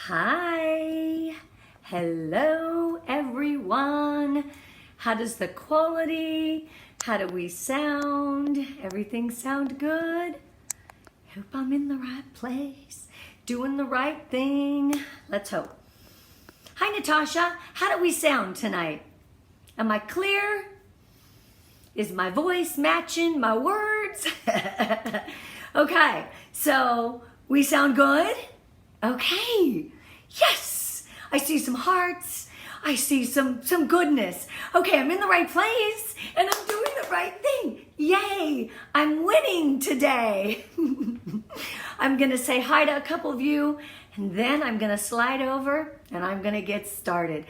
Hi, hello everyone. How does the quality, how do we sound? Everything sound good? Hope I'm in the right place, doing the right thing. Let's hope. Hi Natasha, how do we sound tonight? Am I clear? Is my voice matching my words? Okay, so we sound good? Okay, yes, I see some hearts, I see some goodness. Okay, I'm in the right place and I'm doing the right thing. Yay, I'm winning today. I'm gonna say hi to a couple of you and then I'm gonna slide over and I'm gonna get started.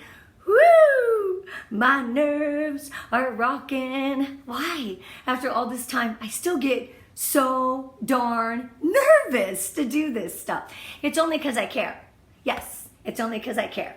Woo! My nerves are rocking. Why? After all this time, I still get so darn nervous to do this stuff. It's only because I care. Yes, it's only because I care.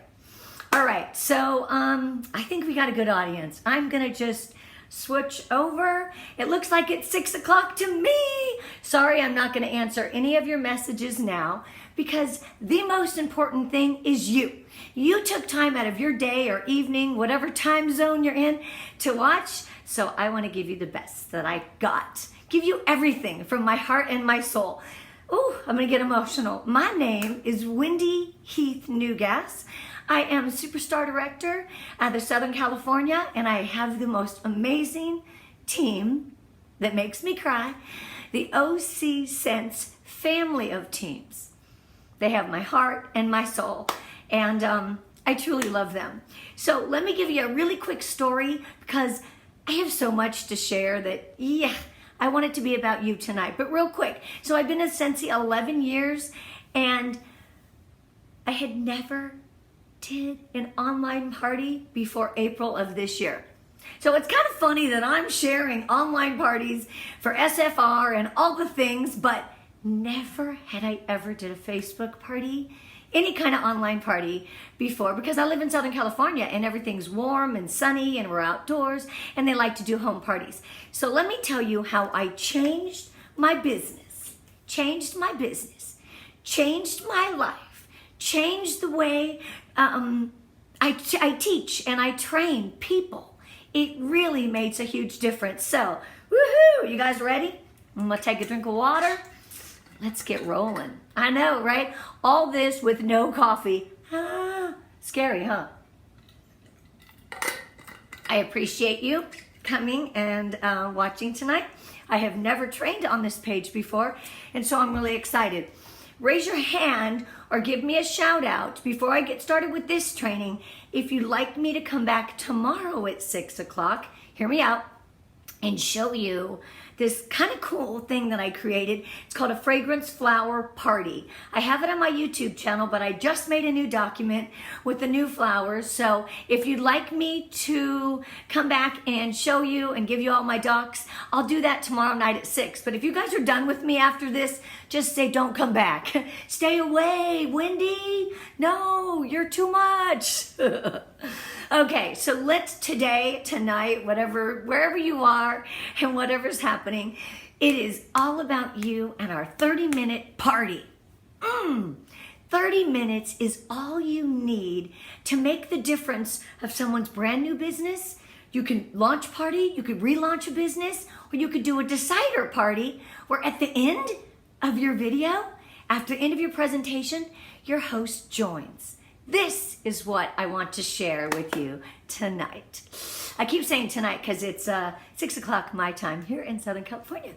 All right, so I think we got a good audience. I'm gonna just switch over. It looks like it's 6 o'clock to me. Sorry, I'm not gonna answer any of your messages now because the most important thing is you. You took time out of your day or evening, whatever time zone you're in, to watch. So I wanna give you the best that I got. Give you everything from my heart and my soul. Ooh, I'm gonna get emotional. My name is Wendy Heath-Newgass. I am a superstar director out of Southern California, and I have the most amazing team that makes me cry, the OC Scents family of teams. They have my heart and my soul, and I truly love them. So let me give you a really quick story because I have so much to share that, yeah, I want it to be about you tonight, but real quick. So I've been at Scentsy 11 years and I had never did an online party before April of this year. So it's kind of funny that I'm sharing online parties for SFR and all the things, but never had I ever did a Facebook party, any kind of online party before, because I live in Southern California and everything's warm and sunny and we're outdoors and they like to do home parties. So let me tell you how I changed my business, changed my life, changed the way I teach and I train people. It really makes a huge difference. So, woohoo, you guys ready? I'm gonna take a drink of water. Let's get rolling. I know, right? All this with no coffee. Scary, huh? I appreciate you coming and watching tonight. I have never trained on this page before, and so I'm really excited. Raise your hand or give me a shout out before I get started with this training if you'd like me to come back tomorrow at 6 o'clock, hear me out, and show you this kind of cool thing that I created. It's called a fragrance flower party. I have it on my YouTube channel, but I just made a new document with the new flowers. So if you'd like me to come back and show you and give you all my docs, I'll do that tomorrow night at 6. But if you guys are done with me after this, just say don't come back. Stay away, Wendy. No, you're too much. Okay, so let's tonight, wherever you are and whatever's happening, it is all about you and our 30-minute party. 30 minutes is all you need to make the difference of someone's brand new business. You can launch party, you could relaunch a business, or you could do a decider party where at the end of your video, after the end of your presentation, your host joins. This is what I want to share with you tonight. I keep saying tonight because it's 6 o'clock my time here in Southern California.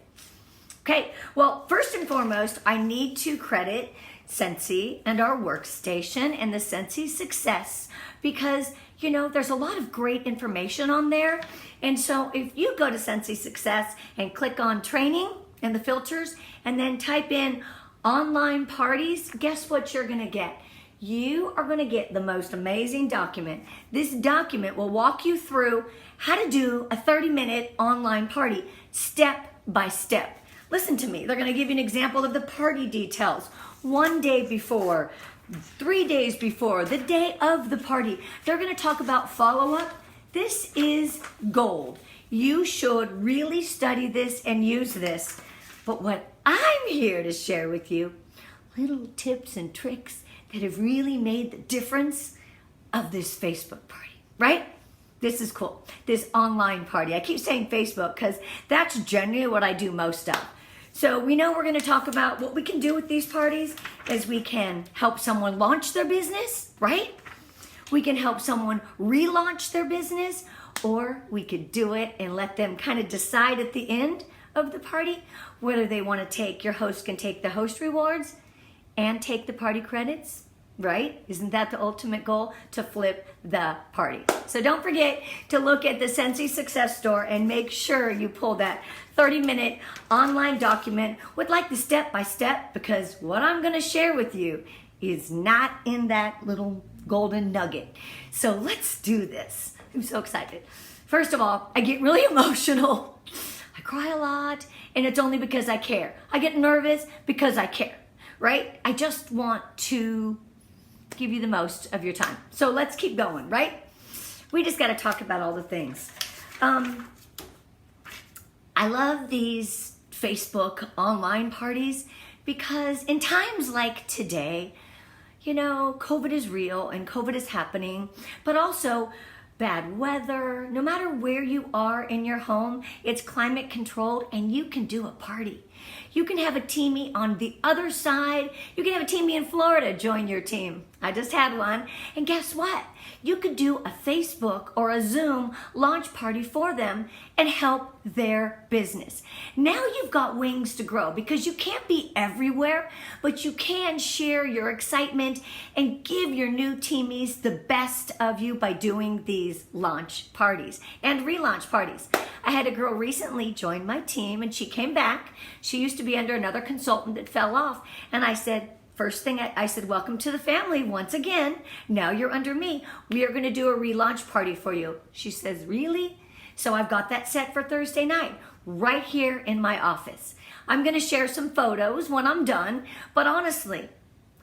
Okay, well, first and foremost, I need to credit Scentsy and our workstation and the Scentsy Success because, you know, there's a lot of great information on there. And so if you go to Scentsy Success and click on training and the filters and then type in online parties, guess what you're gonna get? You are gonna get the most amazing document. This document will walk you through how to do a 30-minute online party, step by step. Listen to me, they're gonna give you an example of the party details. 1 day before, 3 days before, the day of the party. They're gonna talk about follow-up. This is gold. You should really study this and use this. But what I'm here to share with you, little tips and tricks that have really made the difference of this Facebook party, right? This is cool. This online party. I keep saying Facebook because that's generally what I do most of. So we know we're going to talk about what we can do with these parties is we can help someone launch their business, right? We can help someone relaunch their business, or we could do it and let them kind of decide at the end of the party whether they want to take, your host can take the host rewards and take the party credits, right? Isn't that the ultimate goal? To flip the party. So don't forget to look at the Scentsy Success store and make sure you pull that 30-minute online document with like the step-by-step, because what I'm going to share with you is not in that little golden nugget. So let's do this. I'm so excited. First of all, I get really emotional. I cry a lot, and it's only because I care. I get nervous because I care, right? I just want to give you the most of your time. So let's keep going, right? We just got to talk about all the things. I love these Facebook online parties because in times like today, you know, COVID is real and COVID is happening, but also bad weather. No matter where you are in your home, it's climate controlled and you can do a party. You can have a teamie on the other side. You can have a teamie in Florida join your team. I just had one. And guess what? You could do a Facebook or a Zoom launch party for them and help their business. Now you've got wings to grow because you can't be everywhere, but you can share your excitement and give your new teamies the best of you by doing these launch parties and relaunch parties. I had a girl recently join my team and she came back. She used to be under another consultant that fell off. And I said, first thing I said, welcome to the family once again. Now you're under me. We are going to do a relaunch party for you. She says, really? So I've got that set for Thursday night right here in my office. I'm going to share some photos when I'm done. But honestly,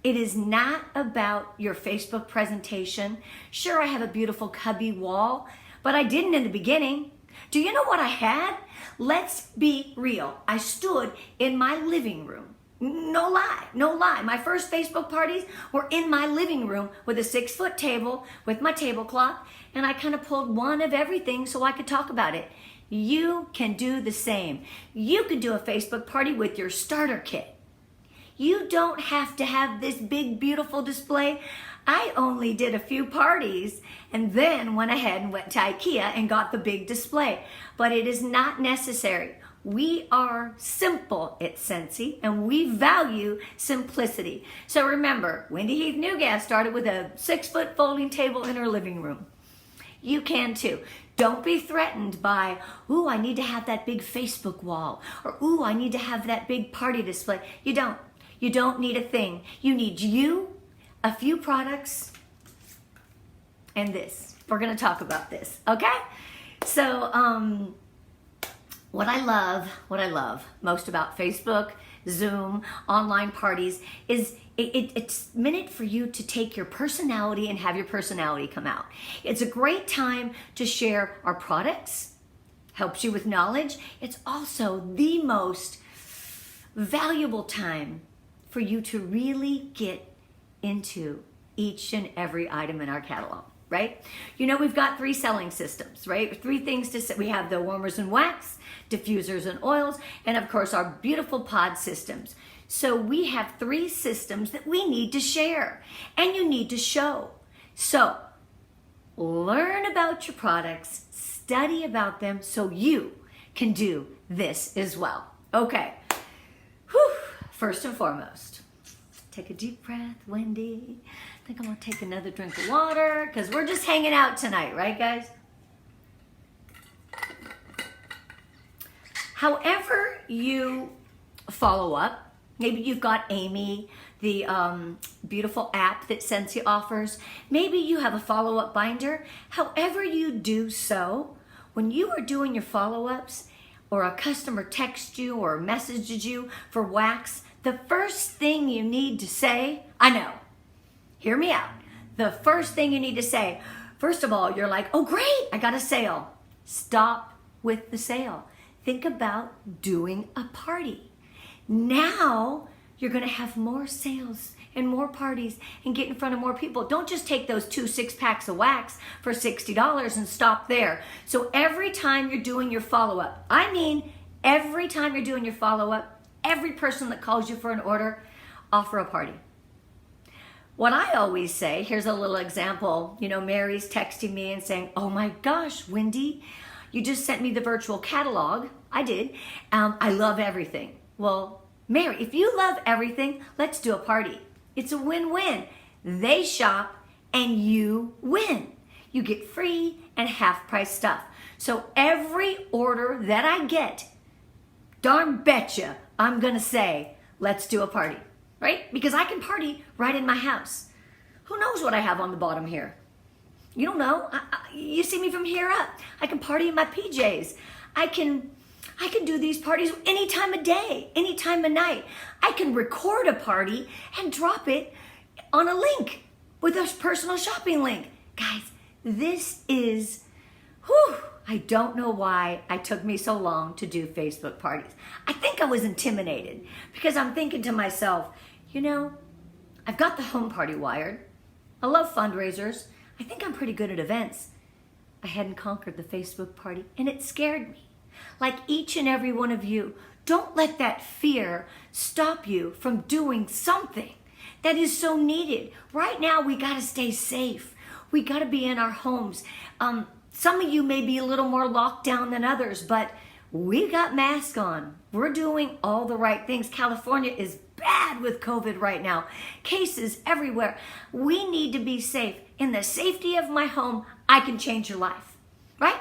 it is not about your Facebook presentation. Sure, I have a beautiful cubby wall, but I didn't in the beginning. Do you know what I had? Let's be real. I stood in my living room. No lie, no lie. My first Facebook parties were in my living room with a 6-foot table with my tablecloth, and I kind of pulled one of everything so I could talk about it. You can do the same. You could do a Facebook party with your starter kit. You don't have to have this big, beautiful display. I only did a few parties and then went ahead and went to IKEA and got the big display. But it is not necessary. We are simple at Scentsy and we value simplicity. So remember, Wendy Heath-Newgass started with a 6-foot folding table in her living room. You can too. Don't be threatened by, ooh, I need to have that big Facebook wall, or ooh, I need to have that big party display. You don't. You don't need a thing. You need you, a few products, and this. We're going to talk about this, okay? So, what I love most about Facebook, Zoom, online parties is it's meant for you to take your personality and have your personality come out. It's a great time to share our products, helps you with knowledge. It's also the most valuable time for you to really get into each and every item in our catalog, right? You know, we've got 3 selling systems, right? 3 things to say. We have the warmers and wax, diffusers and oils, and of course our beautiful pod systems. So we have 3 systems that we need to share and you need to show. So learn about your products, study about them so you can do this as well. Okay. Whew. First and foremost, take a deep breath, Wendy. I think I'm gonna take another drink of water because we're just hanging out tonight, right guys? However you follow up, maybe you've got Amy, the beautiful app that Scentsy offers. Maybe you have a follow-up binder. However you do so, when you are doing your follow-ups or a customer texts you or messages you for wax, the first thing you need to say, I know, hear me out. The first thing you need to say, first of all, you're like, oh great, I got a sale. Stop with the sale. Think about doing a party. Now you're going to have more sales and more parties and get in front of more people. Don't just take those 2 6-packs of wax for $60 and stop there. So every time you're doing your follow-up, every time you're doing your follow-up, every person that calls you for an order, offer a party. What I always say, here's a little example. Mary's texting me and saying, oh my gosh, Wendy, you just sent me the virtual catalog. I did. I love everything. Well, Mary, if you love everything, let's do a party. It's a win-win. They shop and you win. You get free and half-price stuff. So every order that I get, darn betcha, I'm going to say, let's do a party, right? Because I can party right in my house. Who knows what I have on the bottom here? You don't know. You see me from here up. I can party in my PJs. I can do these parties any time of day, any time of night. I can record a party and drop it on a link with a personal shopping link. Guys, this is, I don't know why it took me so long to do Facebook parties. I think I was intimidated because I'm thinking to myself, I've got the home party wired. I love fundraisers. I think I'm pretty good at events. I hadn't conquered the Facebook party and it scared me. Like each and every one of you, don't let that fear stop you from doing something that is so needed. Right now, we got to stay safe. We got to be in our homes. Some of you may be a little more locked down than others, but we got masks on. We're doing all the right things. California is bad with COVID right now. Cases everywhere. We need to be safe. In the safety of my home, I can change your life, right?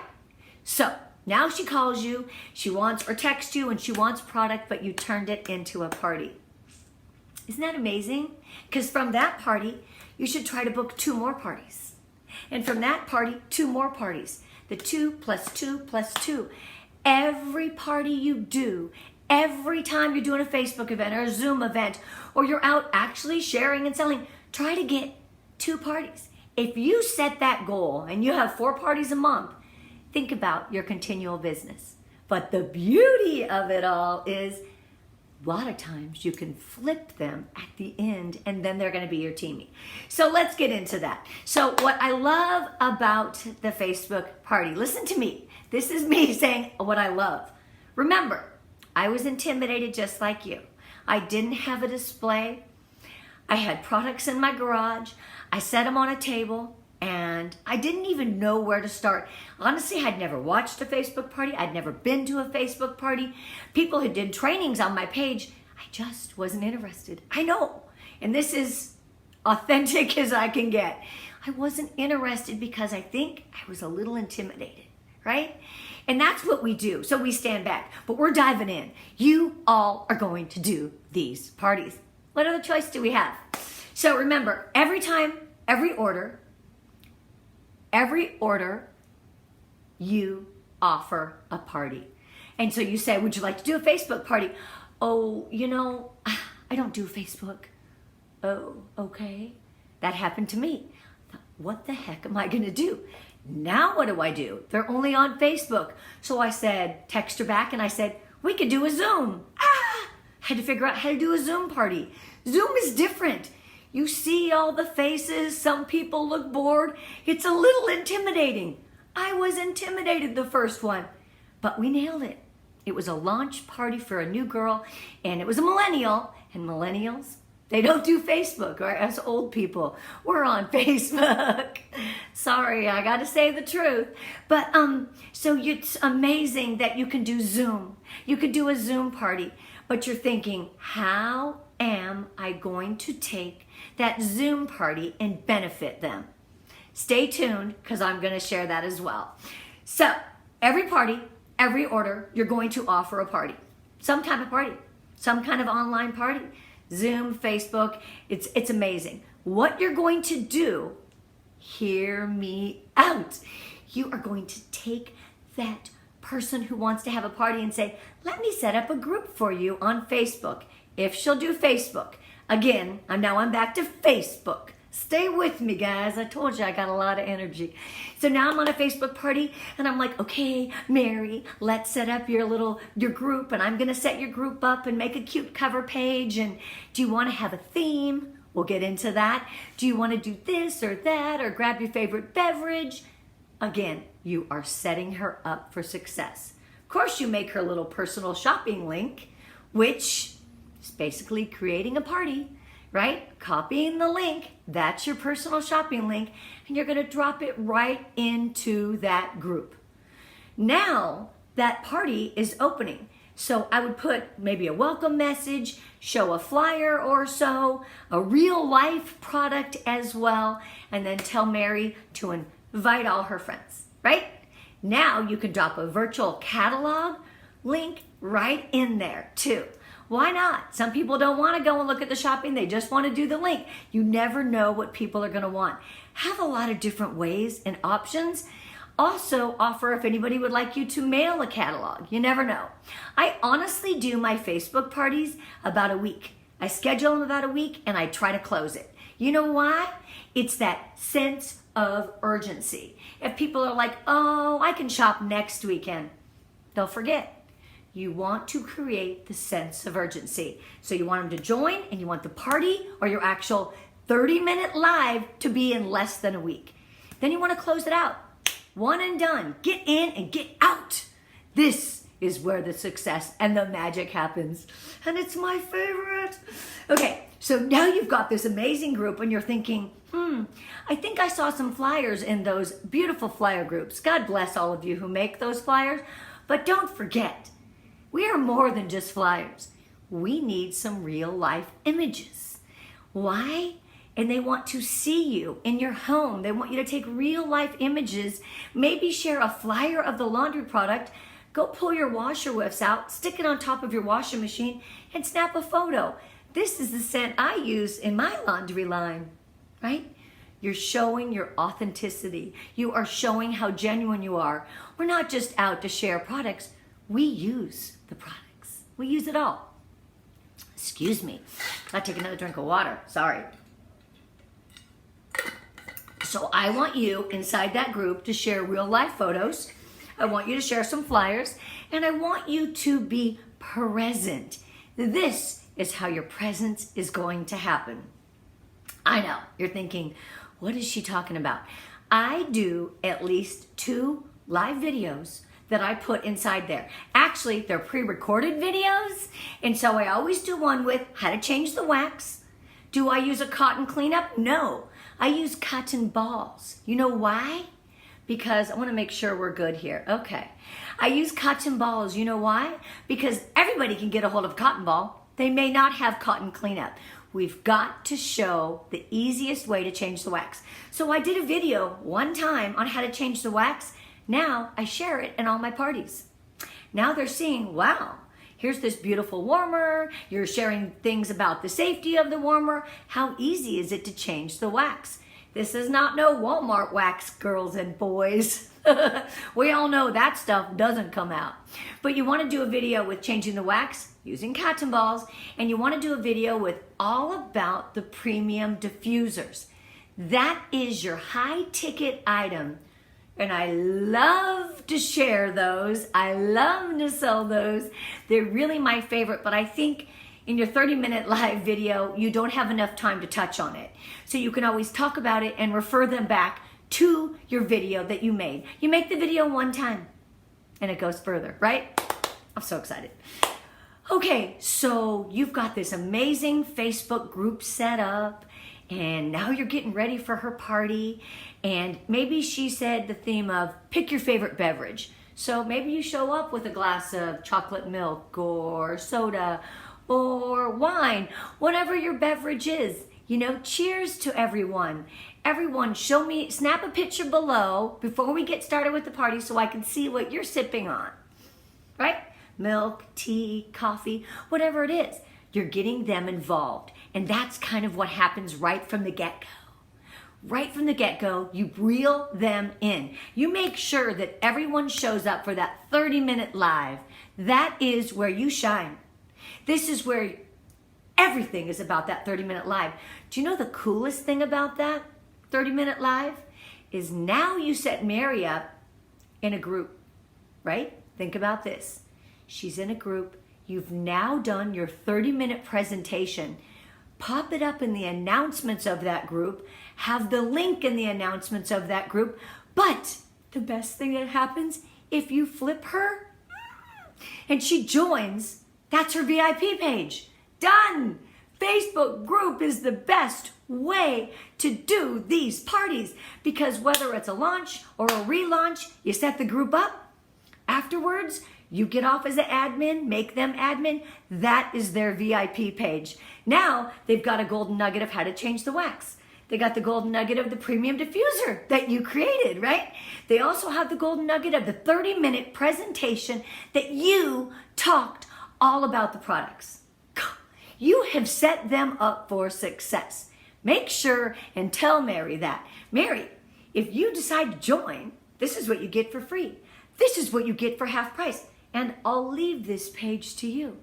So now she calls you, she wants, or texts you, and she wants product, but you turned it into a party. Isn't that amazing? Because from that party, you should try to book 2 more parties. And from that party, 2 more parties. The 2 plus 2 plus 2. Every party you do, every time you're doing a Facebook event or a Zoom event, or you're out actually sharing and selling, try to get 2 parties. If you set that goal and you have 4 parties a month, think about your continual business. But the beauty of it all is a lot of times you can flip them at the end and then they're going to be your teamie. So let's get into that. So what I love about the Facebook party, listen to me. This is me saying what I love. Remember, I was intimidated just like you. I didn't have a display. I had products in my garage. I set them on a table. And I didn't even know where to start. Honestly, I'd never watched a Facebook party. I'd never been to a Facebook party. People who did trainings on my page, I just wasn't interested. I know. And this is authentic as I can get. I wasn't interested because I think I was a little intimidated, right? And that's what we do. So we stand back, but we're diving in. You all are going to do these parties. What other choice do we have? So remember, every time, every order, you offer a party. And so you say, would you like to do a Facebook party? Oh, I don't do Facebook. Oh, okay. That happened to me. What the heck am I going to do? Now what do? They're only on Facebook. So I said, text her back and I said, we could do a Zoom. Had to figure out how to do a Zoom party. Zoom is different. You see all the faces. Some people look bored. It's a little intimidating. I was intimidated the first one, but we nailed it. It was a launch party for a new girl, and it was a millennial. And millennials, they don't do Facebook, or us old people, we're on Facebook. Sorry, I got to say the truth. But so it's amazing that you can do Zoom. You could do a Zoom party, but you're thinking, how am I going to take that Zoom party and benefit them? Stay tuned, because I'm going to share that as well. So every party, every order, you're going to offer a party. Some kind of party, some kind of online party, Zoom, Facebook. It's amazing. What you're going to do, hear me out. You are going to take that person who wants to have a party and say, let me set up a group for you on Facebook. If she'll do Facebook. Again, I'm back to Facebook. Stay with me, guys. I told you I got a lot of energy. So now I'm on a Facebook party and I'm like, okay, Mary, let's set up your group, and I'm going to set your group up and make a cute cover page. And do you want to have a theme? We'll get into that. Do you want to do this or that, or grab your favorite beverage? Again, you are setting her up for success. Of course, you make her a little personal shopping link, which is basically creating a party, right? Copying the link, that's your personal shopping link, and you're going to drop it right into that group. Now that party is opening. So I would put maybe a welcome message, show a flyer or so, a real life product as well, and then tell Mary to invite all her friends, right? Now you can drop a virtual catalog link right in there too. Why not? Some people don't want to go and look at the shopping. They just want to do the link. You never know what people are going to want. Have a lot of different ways and options. Also offer if anybody would like you to mail a catalog. You never know. I honestly do my Facebook parties about a week. I schedule them about a week and I try to close it. You know why? It's that sense of urgency. If people are like, oh, I can shop next weekend, they'll forget. You want to create the sense of urgency. So you want them to join, and you want the party or your actual 30-minute live to be in less than a week. Then you want to close it out. One and done. Get in and get out. This is where the success and the magic happens. And it's my favorite. Okay, so now you've got this amazing group and you're thinking, I think I saw some flyers in those beautiful flyer groups. God bless all of you who make those flyers. But don't forget, we are more than just flyers. We need some real life images. Why? And they want to see you in your home. They want you to take real life images, maybe share a flyer of the laundry product, go pull your washer whiffs out, stick it on top of your washing machine, and snap a photo. This is the scent I use in my laundry line, right? You're showing your authenticity. You are showing how genuine you are. We're not just out to share products. We use the products. We use it all. Excuse me. I'll take another drink of water. Sorry. So I want you inside that group to share real life photos. I want you to share some flyers, and I want you to be present. This is how your presence is going to happen. I know, you're thinking, what is she talking about? I do at least 2 live videos that I put inside there. Actually, they're pre-recorded videos, and so I always do one with how to change the wax. Do I use a cotton cleanup? No. I use cotton balls. You know why? Because I want to make sure we're good here. Okay. I use cotton balls. You know why? Because everybody can get a hold of a cotton ball. They may not have cotton cleanup. We've got to show the easiest way to change the wax. So I did a video one time on how to change the wax. Now I share it in all my parties. Now they're seeing, wow, here's this beautiful warmer. You're sharing things about the safety of the warmer. How easy is it to change the wax? This is not no Walmart wax, girls and boys. We all know that stuff doesn't come out. But you want to do a video with changing the wax using cotton balls, and you want to do a video with all about the premium diffusers. That is your high ticket item. And I love to share those. I love to sell those. They're really my favorite, but I think in your 30-minute live video, you don't have enough time to touch on it. So you can always talk about it and refer them back to your video that you made. You make the video one time and it goes further, right? I'm so excited. Okay, so you've got this amazing Facebook group set up, and now you're getting ready for her party, and maybe she said the theme of pick your favorite beverage. So maybe you show up with a glass of chocolate milk or soda or wine, whatever your beverage is. You know, cheers to everyone. Everyone, show me, snap a picture below before we get started with the party so I can see what you're sipping on, right? Milk, tea, coffee, whatever it is. You're getting them involved. And that's kind of what happens right from the get-go. Right from the get-go, you reel them in. You make sure that everyone shows up for that 30-minute live. That is where you shine. This is where Everything is about that 30-minute live. Do you know the coolest thing about that 30-minute live is now you set Mary up in a group, right? Think about this. She's in a group. You've now done your 30-minute presentation. Pop it up in the announcements of that group. Have the link in the announcements of that group. But the best thing that happens, if you flip her and she joins, that's her VIP page. Done! Facebook group is the best way to do these parties because whether it's a launch or a relaunch, you set the group up. Afterwards, you get off as an admin, make them admin. That is their VIP page. Now, they've got a golden nugget of how to change the wax. They got the golden nugget of the premium diffuser that you created, right? They also have the golden nugget of the 30-minute presentation that you talked all about the products. You have set them up for success. Make sure and tell Mary that. Mary, if you decide to join, this is what you get for free. This is what you get for half price. And I'll leave this page to you.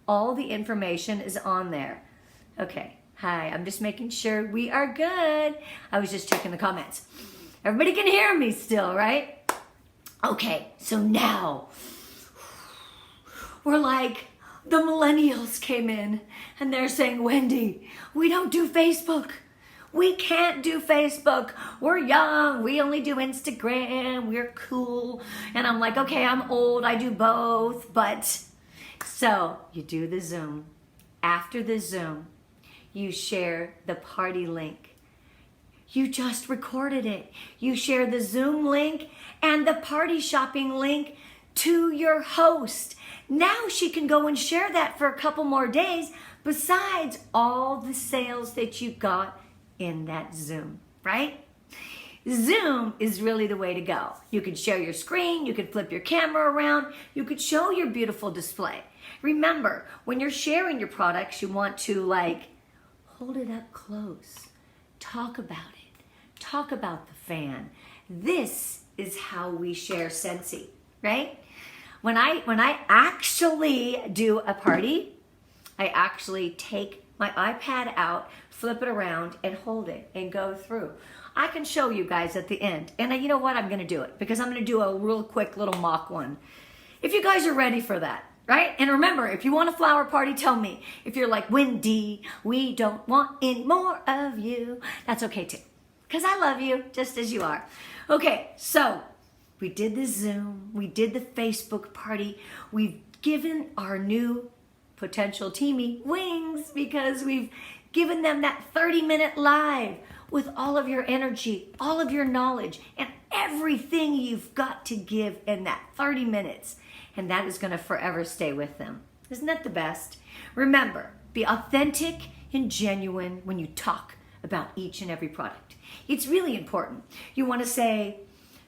All the information is on there. Okay, hi, I'm just making sure we are good. I was just checking the comments. Everybody can hear me still, right? Okay, so now we're like, the millennials came in and they're saying, Wendy, we don't do Facebook. We can't do Facebook. We're young. We only do Instagram. We're cool. And I'm like, okay, I'm old. I do both. But so you do the Zoom. After the Zoom, you share the party link. You just recorded it. You share the Zoom link and the party shopping link to your host. Now she can go and share that for a couple more days besides all the sales that you got in that Zoom, right? Zoom is really the way to go. You can share your screen, you can flip your camera around, you could show your beautiful display. Remember, when you're sharing your products, you want to like hold it up close. Talk about it. Talk about the fan. This is how we share Scentsy, right? When I actually do a party, I actually take my iPad out, flip it around, and hold it and go through. I can show you guys at the end. And you know what? I'm going to do it because I'm going to do a real quick little mock one. If you guys are ready for that, right? And remember, if you want a flower party, tell me. If you're like, Wendy, we don't want any more of you, that's okay too. Because I love you just as you are. Okay, so we did the Zoom, we did the Facebook party, we've given our new potential teamie wings because we've given them that 30-minute live with all of your energy, all of your knowledge, and everything you've got to give in that 30 minutes. And that is going to forever stay with them. Isn't that the best? Remember, be authentic and genuine when you talk about each and every product. It's really important. You want to say,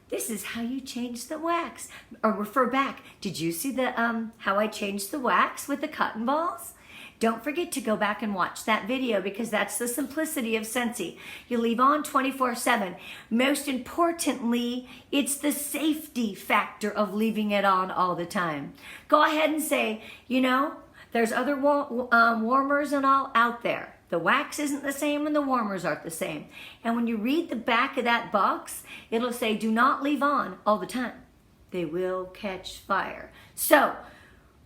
this is how you change the wax. Or refer back. Did you see the how I changed the wax with the cotton balls? Don't forget to go back and watch that video because that's the simplicity of Scentsy. You leave on 24/7. Most importantly, it's the safety factor of leaving it on all the time. Go ahead and say, you know, there's other warmers and all out there. The wax isn't the same and the warmers aren't the same. And when you read the back of that box, it'll say, do not leave on all the time. They will catch fire. So,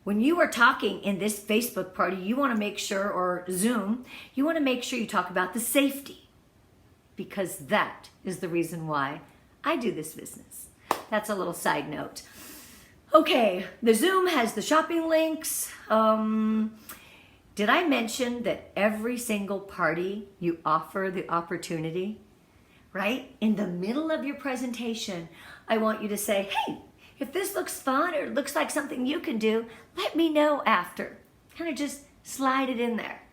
when you are talking in this Facebook party, you want to make sure, or Zoom, you want to make sure you talk about the safety because that is the reason why I do this business. That's a little side note. Okay, the Zoom has the shopping links. Did I mention that every single party you offer the opportunity, right? In the middle of your presentation, I want you to say, hey, if this looks fun or looks like something you can do, let me know after. Kind of just slide it in there.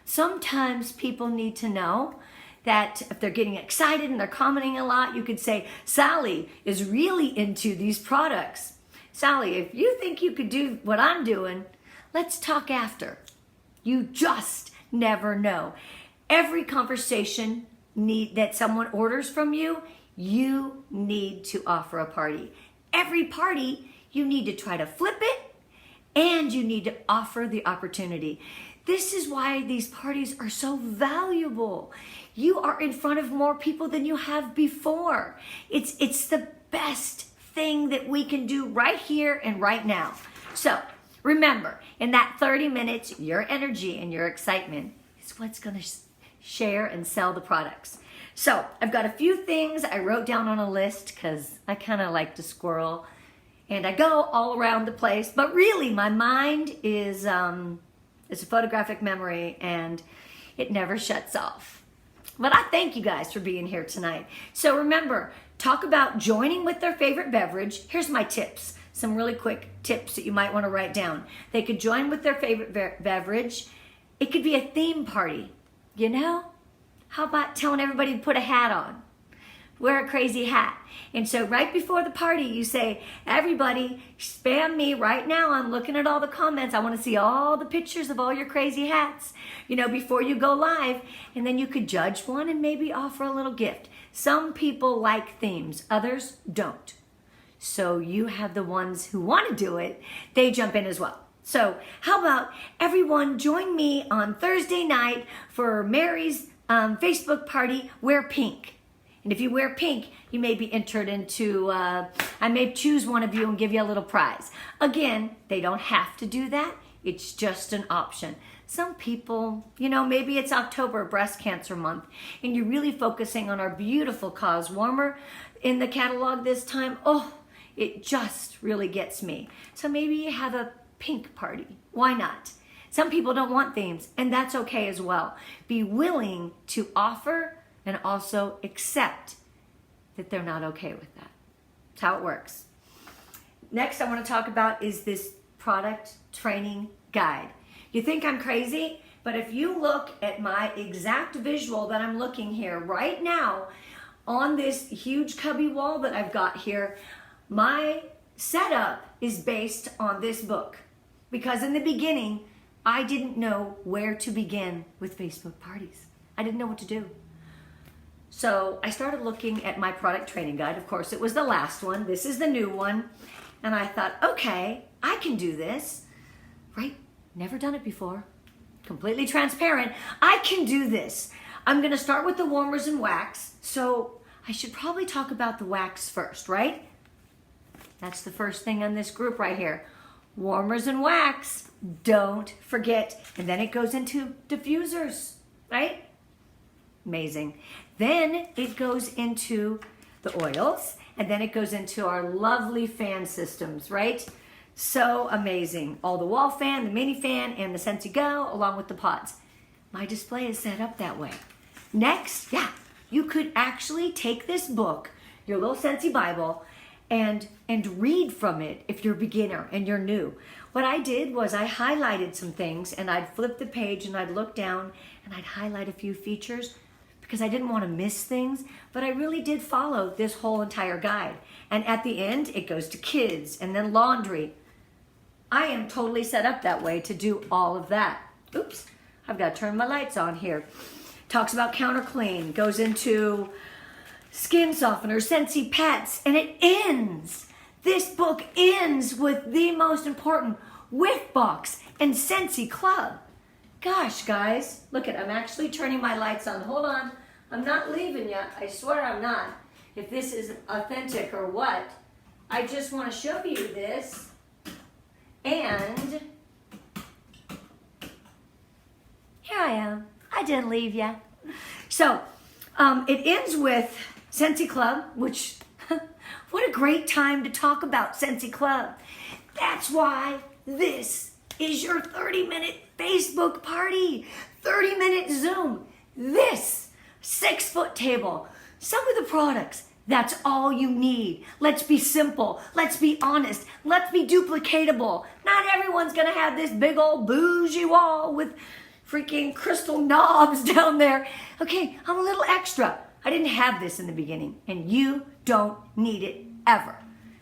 Sometimes people need to know that if they're getting excited and they're commenting a lot, you could say, Sally is really into these products. Sally, if you think you could do what I'm doing, let's talk after. You just never know. Every conversation that someone orders from you, you need to offer a party. Every party, you need to try to flip it and you need to offer the opportunity. This is why these parties are so valuable. You are in front of more people than you have before. It's the best thing that we can do right here and right now. So remember, in that 30 minutes, your energy and your excitement is what's going to share and sell the products. So I've got a few things I wrote down on a list because I kind of like to squirrel and I go all around the place, but really my mind is it's a photographic memory and it never shuts off. But I thank you guys for being here tonight. So remember, talk about joining with their favorite beverage. Here's my tips, some really quick tips that you might want to write down. They could join with their favorite beverage. It could be a theme party, you know? How about telling everybody to put a hat on? Wear a crazy hat. And so right before the party, you say, everybody, spam me right now. I'm looking at all the comments. I want to see all the pictures of all your crazy hats, you know, before you go live. And then you could judge one and maybe offer a little gift. Some people like themes, others don't. So you have the ones who want to do it, they jump in as well. So how about everyone join me on Thursday night for Mary's Facebook party, wear pink. And if you wear pink, you may be entered into, I may choose one of you and give you a little prize. Again, they don't have to do that. It's just an option. Some people, you know, maybe it's October, Breast Cancer Month, and you're really focusing on our beautiful cause, Warmer, in the catalog this time. Oh, it just really gets me. So maybe you have a pink party. Why not? Some people don't want themes, and that's okay as well. Be willing to offer and also accept that they're not okay with that. That's how it works. Next I want to talk about is this product training guide. You think I'm crazy, but if you look at my exact visual that I'm looking here right now on this huge cubby wall that I've got here, my setup is based on this book. Because in the beginning, I didn't know where to begin with Facebook parties. I didn't know what to do. So I started looking at my product training guide. Of course, it was the last one. This is the new one. And I thought, okay, I can do this. Right? Never done it before. Completely transparent. I can do this. I'm going to start with the warmers and wax. So I should probably talk about the wax first, right? That's the first thing on this group right here. Warmers and wax. Don't forget. And then it goes into diffusers, right? Amazing. Then it goes into the oils, and then it goes into our lovely fan systems, right? So amazing. All the wall fan, the mini fan, and the Scentsy Go, along with the pods. My display is set up that way. Next, yeah, you could actually take this book, your little Scentsy Bible, and read from it if you're a beginner and you're new. What I did was I highlighted some things, and I'd flip the page and I'd look down and I'd highlight a few features because I didn't want to miss things, but I really did follow this whole entire guide. And at the end, it goes to kids and then laundry. I am totally set up that way to do all of that. Oops, I've got to turn my lights on here. Talks about counter clean, goes into skin softener, Scentsy Pets, and it ends. This book ends with the most important whiff box and Scentsy Club. Gosh, guys, look at, I'm actually turning my lights on. Hold on, I'm not leaving yet. I swear I'm not. If this is authentic or what, I just want to show you this. And here I am. I didn't leave yet. So it ends with Scentsy Club, which, what a great time to talk about Scentsy Club. That's why this is your 30-minute Facebook party, 30-minute Zoom. This 6-foot table, some of the products, that's all you need. Let's be simple. Let's be honest. Let's be duplicatable. Not everyone's going to have this big old bougie wall with freaking crystal knobs down there. Okay, I'm a little extra. I didn't have this in the beginning, and you don't need it ever.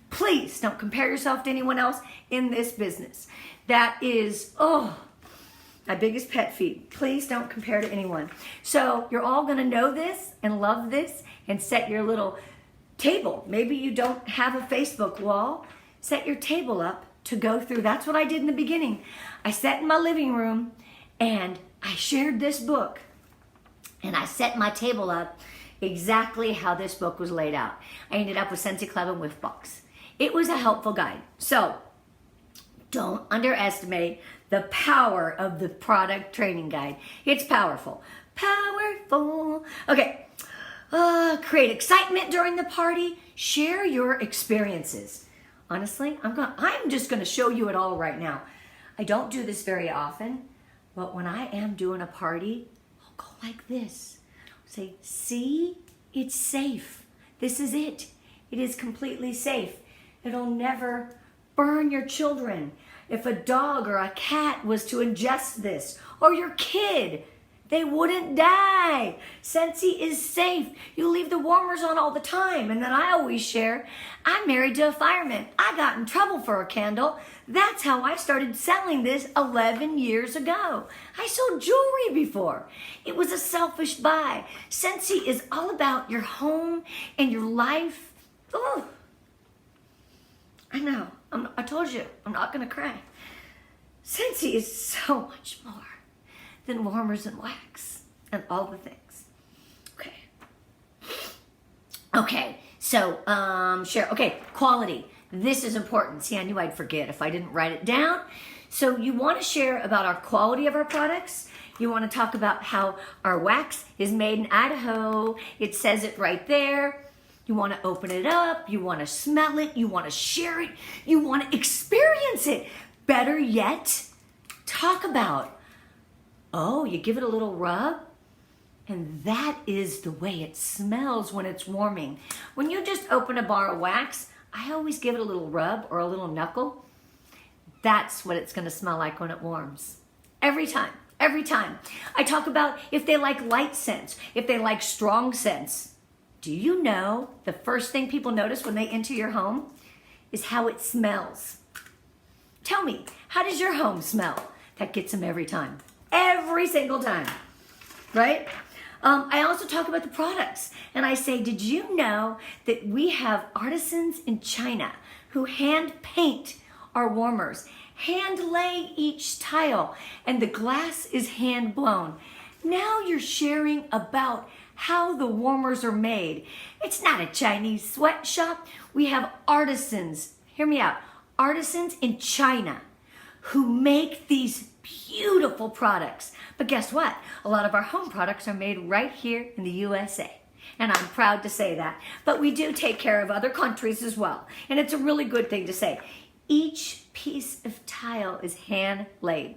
Please don't compare yourself to anyone else in this business. That is, my biggest pet peeve. Please don't compare to anyone. So you're all going to know this and love this and set your little table. Maybe you don't have a Facebook wall. Set your table up to go through. That's what I did in the beginning. I sat in my living room And I shared this book, and I set my table up exactly how this book was laid out. I ended up with Scentsy Club and Whiff Box. It was a helpful guide. So don't underestimate the power of the product training guide. It's powerful. Powerful. Okay. Create excitement during the party. Share your experiences. Honestly, I'm just going to show you it all right now. I don't do this very often, but when I am doing a party, I'll go like this. I'll say, see, it's safe. This is it. It is completely safe. It'll never burn your children. If a dog or a cat was to ingest this, or your kid, they wouldn't die. Scentsy is safe. You leave the warmers on all the time. And then I always share, I'm married to a fireman. I got in trouble for a candle. That's how I started selling this 11 years ago. I sold jewelry before. It was a selfish buy. Scentsy is all about your home and your life. Oh, I know. I told you, I'm not going to cry. Scentsy is so much more than warmers and wax and all the things. Okay, so share. Okay, quality. This is important. See, I knew I'd forget if I didn't write it down. So you want to share about our quality of our products. You want to talk about how our wax is made in Idaho. It says it right there. You want to open it up. You want to smell it. You want to share it. You want to experience it. Better yet, talk about, oh, you give it a little rub, and that is the way it smells when it's warming. When you just open a bar of wax, I always give it a little rub or a little knuckle. That's what it's going to smell like when it warms. Every time. Every time. I talk about if they like light scents, if they like strong scents. Do you know the first thing people notice when they enter your home is how it smells? Tell me, how does your home smell? That gets them every time. Every single time, right? I also talk about the products, and I say, did you know that we have artisans in China who hand paint our warmers, hand lay each tile, and the glass is hand blown. Now you're sharing about how the warmers are made. It's not a Chinese sweatshop. We have artisans, hear me out, artisans in China who make these beautiful products. But guess what? A lot of our home products are made right here in the USA. And I'm proud to say that. But we do take care of other countries as well. And it's a really good thing to say. Each piece of tile is hand laid.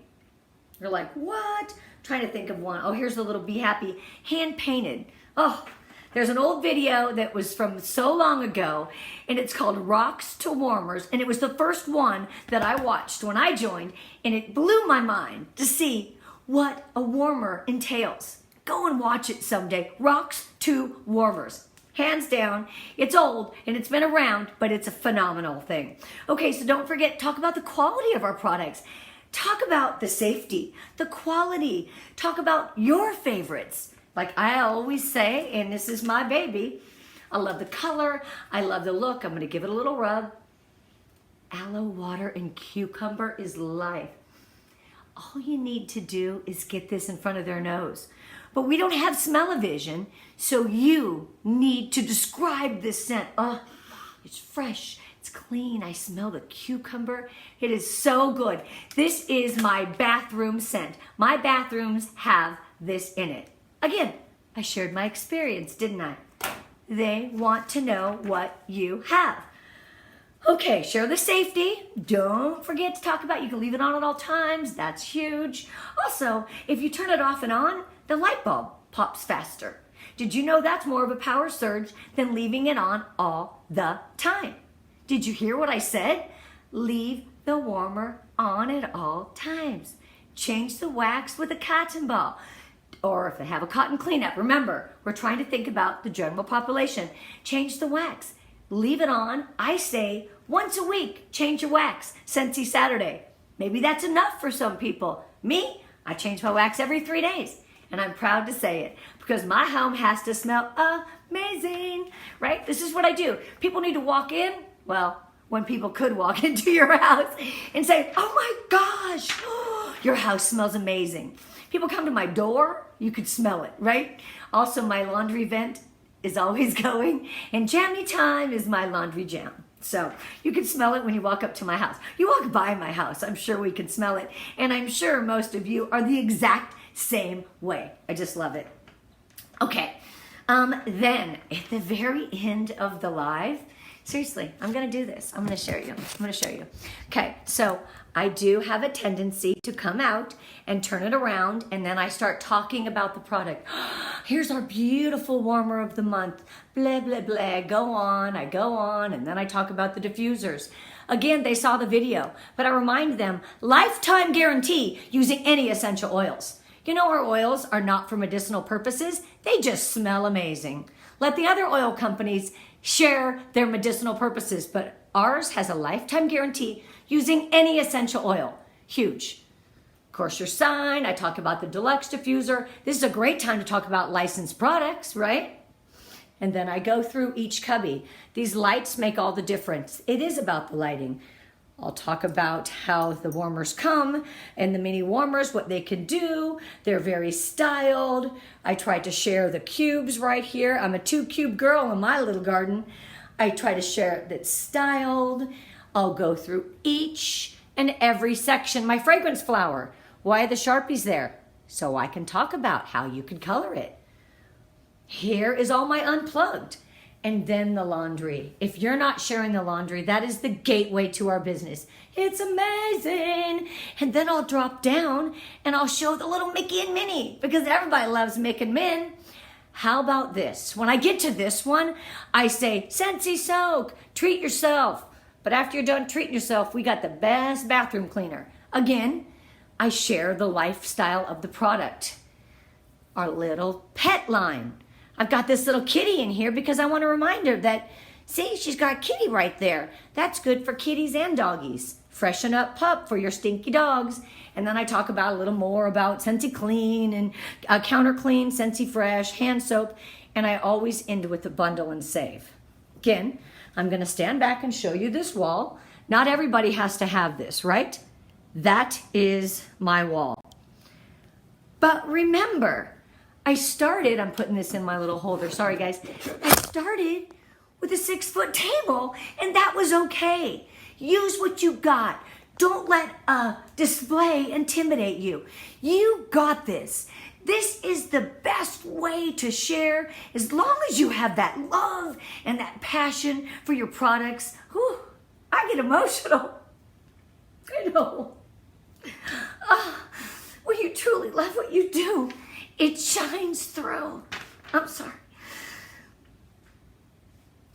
You're like, what? I'm trying to think of one. Oh, here's the little Be Happy. Hand painted. Oh, there's an old video that was from so long ago, and it's called Rocks to Warmers, and it was the first one that I watched when I joined, and it blew my mind to see what a warmer entails. Go and watch it someday. Rocks to Warmers. Hands down, it's old and it's been around, but it's a phenomenal thing. Okay, so don't forget, talk about the quality of our products. Talk about the safety, the quality. Talk about your favorites. Like I always say, and this is my baby, I love the color, I love the look. I'm going to give it a little rub. Aloe water and cucumber is life. All you need to do is get this in front of their nose. But we don't have smell-o-vision, so you need to describe this scent. Oh, it's fresh, it's clean, I smell the cucumber. It is so good. This is my bathroom scent. My bathrooms have this in it. Again, I shared my experience, didn't I? They want to know what you have. Okay, share the safety. Don't forget to talk about, you can leave it on at all times. That's huge. Also, if you turn it off and on, the light bulb pops faster. Did you know that's more of a power surge than leaving it on all the time? Did you hear what I said? Leave the warmer on at all times. Change the wax with a cotton ball. Or if they have a cotton cleanup, remember, we're trying to think about the general population. Change the wax. Leave it on. I say once a week, change your wax. Scentsy Saturday. Maybe that's enough for some people. Me, I change my wax every 3 days. And I'm proud to say it because my home has to smell amazing, right? This is what I do. People need to walk in. Well, when people could walk into your house and say, oh my gosh, your house smells amazing. People come to my door, you could smell it, right? Also, my laundry vent is always going, and jammy time is my laundry jam. So you can smell it when you walk up to my house. You walk by my house, I'm sure we can smell it. And I'm sure most of you are the exact same way. I just love it. Okay, then at the very end of the live, seriously, I'm gonna do this. I'm gonna show you. Okay, so I do have a tendency to come out and turn it around, and then I start talking about the product. Here's our beautiful warmer of the month. Blah, blah, blah. I go on, and then I talk about the diffusers. Again, they saw the video, but I remind them, lifetime guarantee using any essential oils. You know, our oils are not for medicinal purposes. They just smell amazing. Let the other oil companies share their medicinal purposes, but ours has a lifetime guarantee using any essential oil. Huge. Of course, your sign. I talk about the deluxe diffuser. This is a great time to talk about licensed products, right? And then I go through each cubby. These lights make all the difference. It is about the lighting. I'll talk about how the warmers come and the mini warmers, what they can do. They're very styled. I try to share the cubes right here. I'm a 2-cube girl in my little garden. I try to share it that's styled. I'll go through each and every section. My fragrance flower. Why are the Sharpies there? So I can talk about how you can color it. Here is all my unplugged. And then the laundry. If you're not sharing the laundry, that is the gateway to our business. It's amazing. And then I'll drop down and I'll show the little Mickey and Minnie, because everybody loves Mick and Min. How about this? When I get to this one, I say, Scentsy Soak, treat yourself. But after you're done treating yourself, we got the best bathroom cleaner. Again, I share the lifestyle of the product. Our little pet line. I've got this little kitty in here because I want to remind her that, see, she's got a kitty right there. That's good for kitties and doggies. Freshen up pup for your stinky dogs. And then I talk about a little more about Scentsy Clean and Counter Clean, Scentsy Fresh, hand soap. And I always end with a bundle and save. Again, I'm going to stand back and show you this wall. Not everybody has to have this, right? That is my wall. But remember, I'm putting this in my little holder. Sorry, guys. I started with a 6-foot table, and that was okay. Use what you got. Don't let a display intimidate you. You got this. This is the best way to share as long as you have that love and that passion for your products. Whew, I get emotional. I know. When you truly love what you do, it shines through. I'm sorry.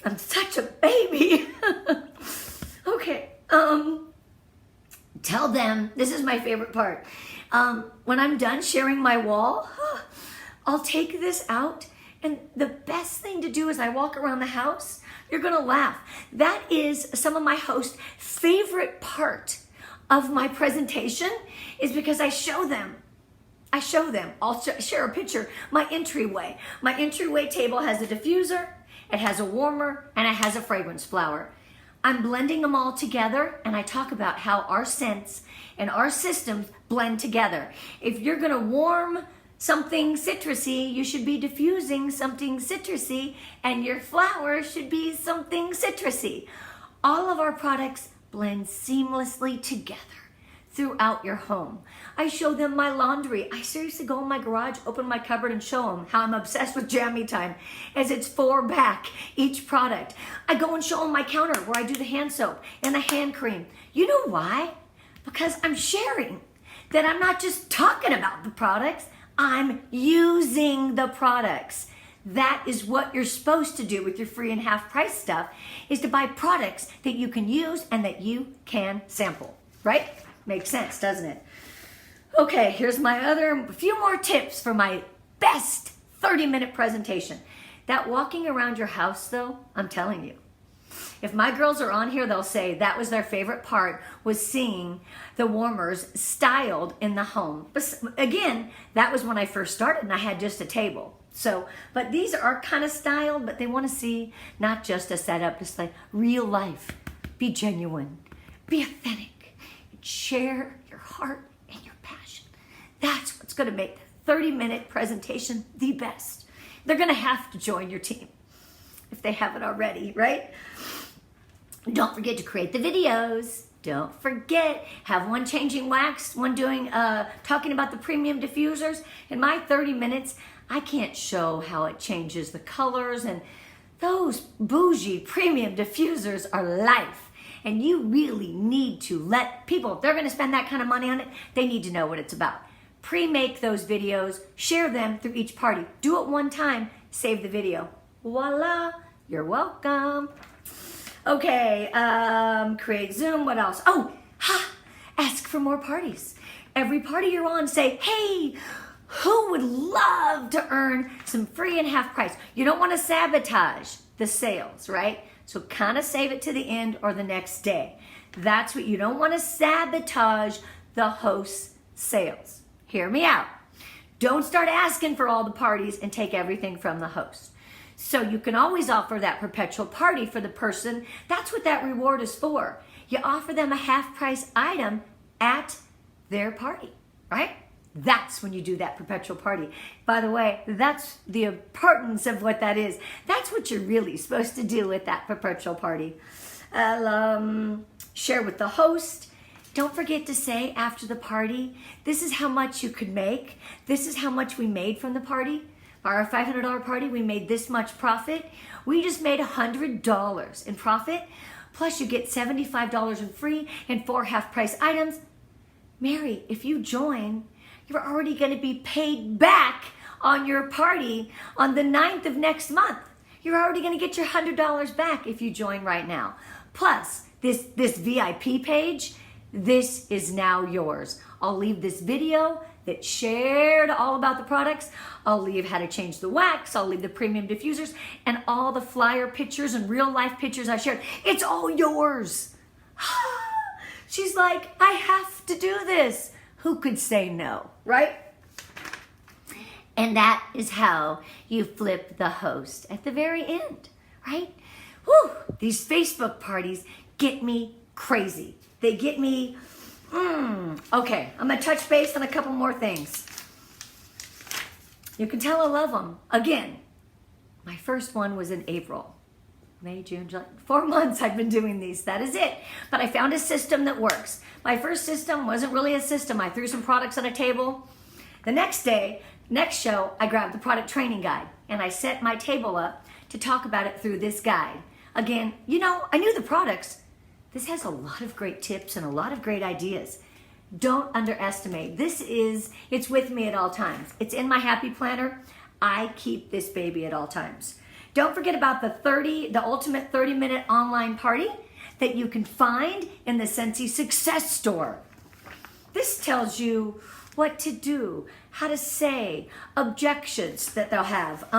I'm such a baby. Okay. Tell them, this is my favorite part. When I'm done sharing my wall, I'll take this out, and the best thing to do is I walk around the house. You're gonna laugh. That is some of my hosts' favorite part of my presentation, is because I show them. I'll share a picture. My entryway. My entryway table has a diffuser, it has a warmer, and it has a fragrance flower. I'm blending them all together, and I talk about how our scents and our systems blend together. If you're gonna warm something citrusy, you should be diffusing something citrusy, and your flower should be something citrusy. All of our products blend seamlessly together throughout your home. I show them my laundry. I seriously go in my garage, open my cupboard, and show them how I'm obsessed with jammy time, as it's 4 back each product. I go and show them my counter where I do the hand soap and the hand cream. You know why? Because I'm sharing that I'm not just talking about the products, I'm using the products. That is what you're supposed to do with your free and half price stuff, is to buy products that you can use and that you can sample, right? Makes sense, doesn't it? Okay, here's a few more tips for my best 30-minute presentation. That walking around your house, though, I'm telling you, if my girls are on here, they'll say that was their favorite part, was seeing the warmers styled in the home. But again, that was when I first started and I had just a table. So, but these are kind of styled, but they want to see not just a setup, just like real life. Be genuine, be authentic, and share your heart and your passion. That's what's going to make the 30-minute presentation the best. They're going to have to join your team if they haven't already, right? Don't forget to create the videos. Don't forget, have one changing wax, one doing, talking about the premium diffusers. In my 30 minutes, I can't show how it changes the colors, and those bougie premium diffusers are life. And you really need to let people, if they're gonna spend that kind of money on it, they need to know what it's about. Pre-make those videos, share them through each party. Do it one time, save the video. Voila, you're welcome. Okay, create Zoom, what else? Oh, ask for more parties. Every party you're on, say, hey, who would love to earn some free and half price? You don't want to sabotage the sales, right? So kind of save it to the end or the next day. That's what you don't want to sabotage the host's sales. Hear me out. Don't start asking for all the parties and take everything from the host. So you can always offer that perpetual party for the person. That's what that reward is for. You offer them a half price item at their party, right? That's when you do that perpetual party. By the way, that's the importance of what that is. That's what you're really supposed to do with that perpetual party. Share with the host. Don't forget to say after the party, this is how much you could make. This is how much we made from the party. Our $500 party, we made this much profit. We just made $100 in profit. Plus you get $75 in free and 4 half-price items. Mary, if you join, you're already going to be paid back on your party on the 9th of next month. You're already going to get your $100 back if you join right now. Plus, this VIP page, this is now yours. I'll leave this video that shared all about the products. I'll leave how to change the wax. I'll leave the premium diffusers and all the flyer pictures and real life pictures I shared. It's all yours. She's like, I have to do this. Who could say no, right? And that is how you flip the host at the very end, right? Whew, these Facebook parties get me crazy. They get me, okay, I'm gonna touch base on a couple more things. You can tell I love them. Again, my first one was in April. May, June, July, 4 months I've been doing these. That is it. But I found a system that works. My first system wasn't really a system. I threw some products on a table. The next day, next show, I grabbed the product training guide and I set my table up to talk about it through this guide. Again, you know, I knew the products. This has a lot of great tips and a lot of great ideas. Don't underestimate. It's with me at all times. It's in my happy planner. I keep this baby at all times. Don't forget about the ultimate 30-minute online party that you can find in the Scentsy Success store. This tells you what to do, how to say, objections that they'll have,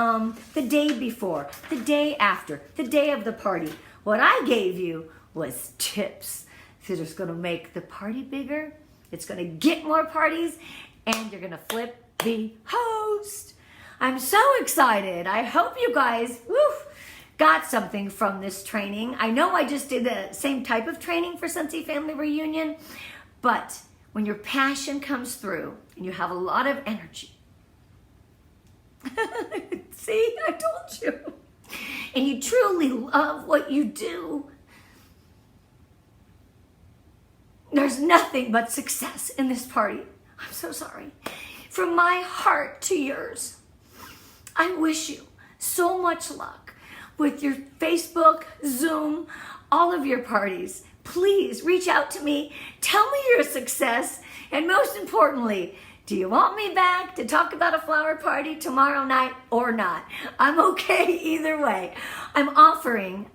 the day before, the day after, the day of the party. What I gave you was tips that is going to make the party bigger. It's going to get more parties, and you're going to flip the host. I'm so excited. I hope you guys got something from this training. I know I just did the same type of training for Scentsy Family Reunion, but when your passion comes through and you have a lot of energy, see, I told you, and you truly love what you do, there's nothing but success in this party. I'm so sorry. From my heart to yours, I wish you so much luck with your Facebook, Zoom, all of your parties. Please reach out to me. Tell me you're a success. And most importantly, do you want me back to talk about a flower party tomorrow night or not? I'm okay either way. I'm offering,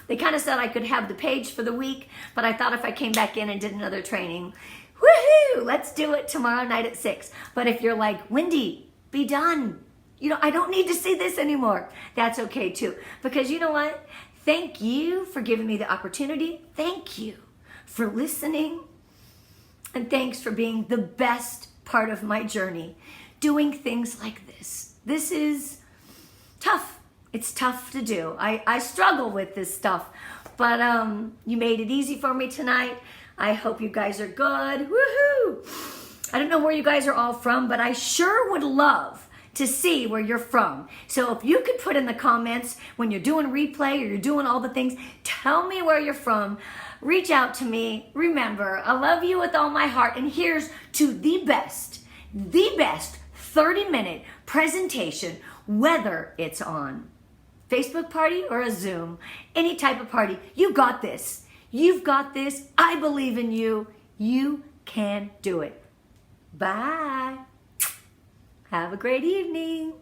they kind of said I could have the page for the week, but I thought if I came back in and did another training, woohoo, let's do it tomorrow night at 6. But if you're like, Wendy, be done. You know, I don't need to see this anymore. That's okay too. Because you know what? Thank you for giving me the opportunity. Thank you for listening. And thanks for being the best part of my journey, doing things like this. This is tough. It's tough to do. I struggle with this stuff, but you made it easy for me tonight. I hope you guys are good. Woohoo! I don't know where you guys are all from, but I sure would love to see where you're from. So if you could put in the comments when you're doing replay or you're doing all the things, tell me where you're from. Reach out to me. Remember, I love you with all my heart. And here's to the best 30-minute presentation, whether it's on Facebook party or a Zoom, any type of party. You got this. You've got this. I believe in you. You can do it. Bye. Have a great evening.